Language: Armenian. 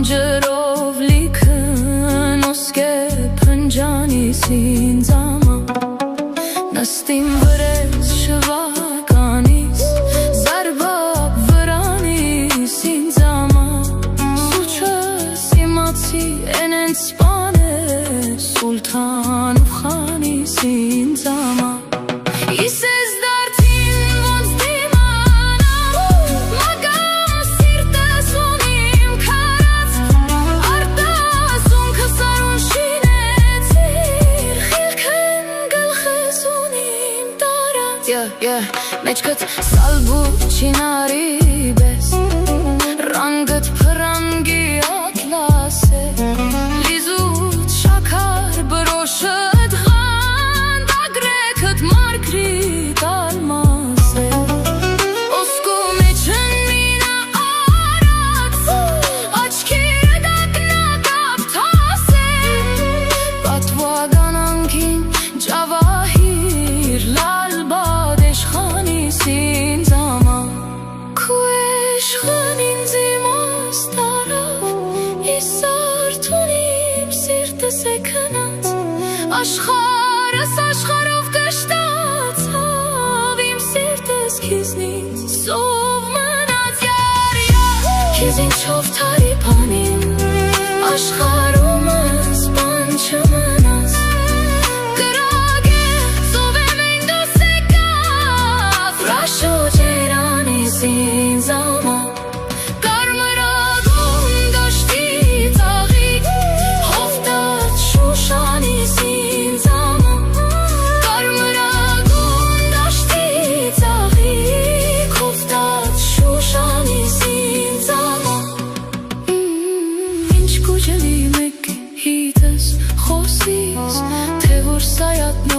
ջրով լիքն ոսկե փնջանիս ինձ ամա նստիմ վրես շվականիս զարբապ վրանիս ինձ ամա սուչս իմացի էնենց սպան է սուլթան ու խանիս ինձ ամա Մեջքդ սալբու չինարի բես Ռանգդ պրանգի ատլաս է Լիզուտ շակար բրոշըտ խանդ Ագրեքըտ մարգրիտ ալմաս է Ոսկու մեջն մինա արած Աչքի դակնակապ թաս է Պատվագան անգին ջավահիր լալբա ինձ ամա քու իշխան ինձ իմաց տարավ Ես արթունիմ սիրտս է քնած Աշխարհս աշխարհով կշտացավ Իմ սիրտս քիզնից սով մնաց Քեզ ինչով թարի բանին Աշխարհումս բան չմնաց Ինձ ամա Կարմրագույն դաշտի ծաղիկ Հովտած շուշանիս ինձ ամա Կարմրագույն դաշտի ծաղիկ Հովտած շուշանիս ինձ ամա Ինչ կուջելի մեկ հիտս խոսիս Թե որ սայատնի